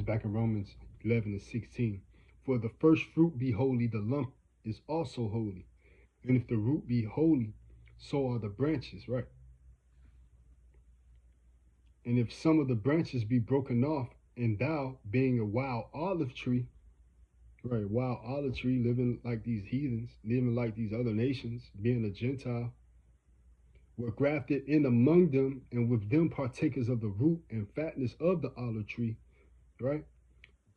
It's back in Romans 11 and 16. For the first fruit be holy, the lump is also holy. And if the root be holy, so are the branches, right? And if some of the branches be broken off, and thou, being a wild olive tree, right, wild olive tree, living like these heathens, living like these other nations, being a Gentile, were grafted in among them, and with them partakers of the root and fatness of the olive tree, right?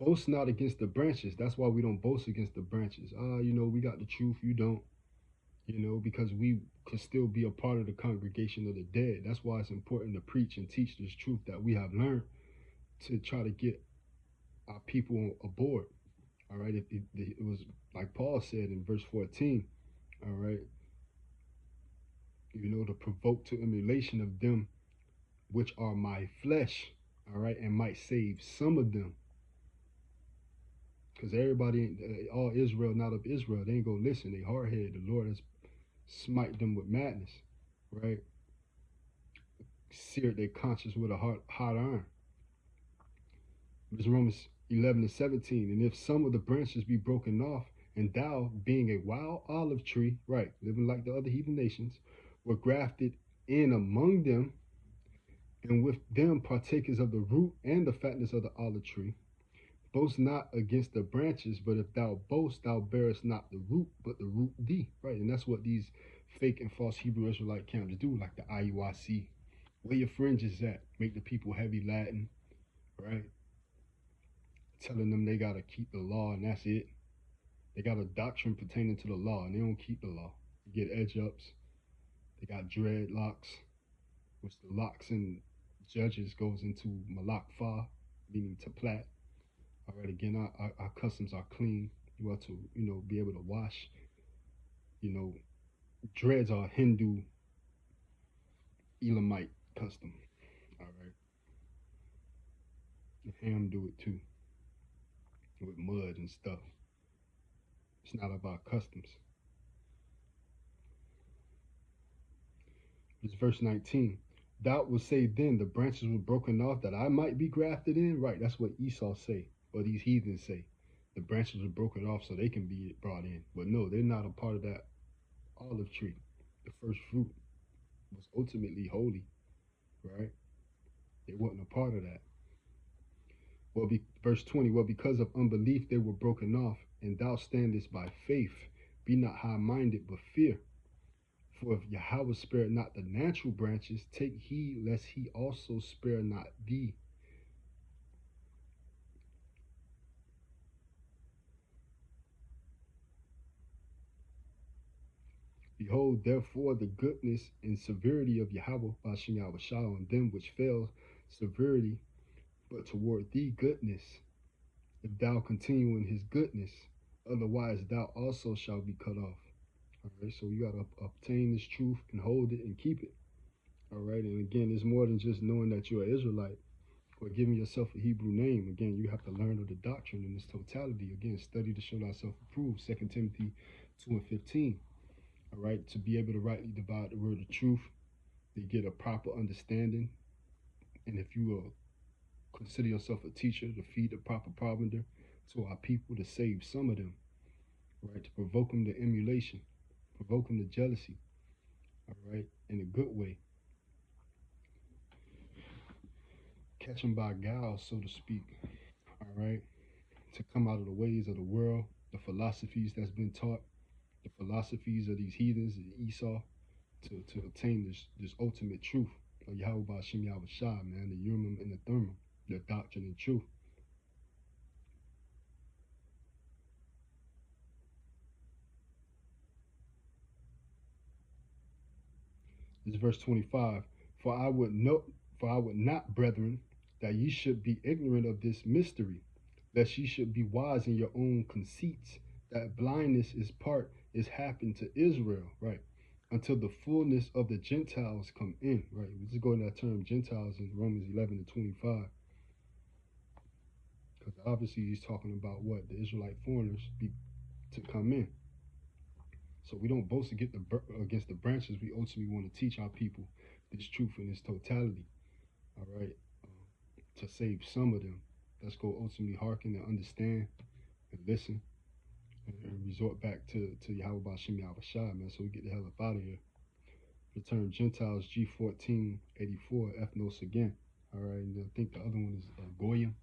Boast not against the branches. That's why we don't boast against the branches. We got the truth, you don't, because we could still be a part of the congregation of the dead. That's why it's important to preach and teach this truth that we have learned to try to get our people aboard. All right. It was like Paul said in verse 14. All right. To provoke to emulation of them which are my flesh. All right. And might save some of them. Because everybody, all Israel, not of Israel, they ain't gonna listen. They hard headed. The Lord has smite them with madness, right? Seared their conscience with a hot iron. It's Romans 11 and 17. And if some of the branches be broken off, and thou, being a wild olive tree, right, living like the other heathen nations, were grafted in among them, and with them partakers of the root and the fatness of the olive tree, boast not against the branches, but if thou boast, thou bearest not the root, but the root thee. Right. And that's what these fake and false Hebrew Israelite camps do, like the IUIC. Where your fringes at? Make the people heavy Latin, right? Telling them they gotta keep the law and that's it. They got a doctrine pertaining to the law and they don't keep the law. You get edge ups. They got dreadlocks, which the locks in Judges goes into Malak Fa, meaning to plat. All right, again, our customs are clean. You are to, be able to wash. Dreads are Hindu, Elamite custom. All right. The Ham do it too, with mud and stuff. It's not about customs. It's verse 19. Thou will say then, the branches were broken off that I might be grafted in. Right, that's what Esau say, or these heathens say. The branches were broken off so they can be brought in. But no, they're not a part of that olive tree. The first fruit was ultimately holy, right? They wasn't a part of that. Well, verse 20, well, because of unbelief they were broken off, and thou standest by faith. Be not high-minded, but fear. For if Yahweh spared not the natural branches, take heed lest he also spare not thee. Behold, therefore, the goodness and severity of Yahweh Bashem Yahushua on them which fail severity, but toward thee goodness, if thou continue in his goodness, otherwise thou also shalt be cut off. All right, so you got to obtain this truth and hold it and keep it. All right, and again, it's more than just knowing that you're an Israelite or giving yourself a Hebrew name. Again, you have to learn of the doctrine in its totality. Again, study to show thyself approved, 2 Timothy 2 and 15. All right, to be able to rightly divide the word of truth, to get a proper understanding. And if you consider yourself a teacher, to feed the proper provender to our people, to save some of them, right, to provoke them to emulation, provoke them to jealousy, all right, in a good way. Catch them by guile, so to speak, all right, to come out of the ways of the world, the philosophies that's been taught, the philosophies of these heathens and Esau, to obtain this ultimate truth of Yahweh Bashem Yahushua, man, the Urim and the Thummim, the doctrine and truth. This is verse 25. For I would not, brethren, that ye should be ignorant of this mystery, lest ye should be wise in your own conceits, that blindness is happened to Israel, right? Until the fullness of the Gentiles come in, right? We just go to that term Gentiles in Romans 11 and 25. Because obviously he's talking about what? The Israelite foreigners to come in. So we don't boast against the branches. We ultimately want to teach our people this truth in its totality, all right, to save some of them Let's go ultimately hearken and understand and listen and resort back to Yahweh Bashim Yahweh Shai, man, so we get the hell up out of here. The term Gentiles, G1484, ethnos again. All right, and I think the other one is Goyim.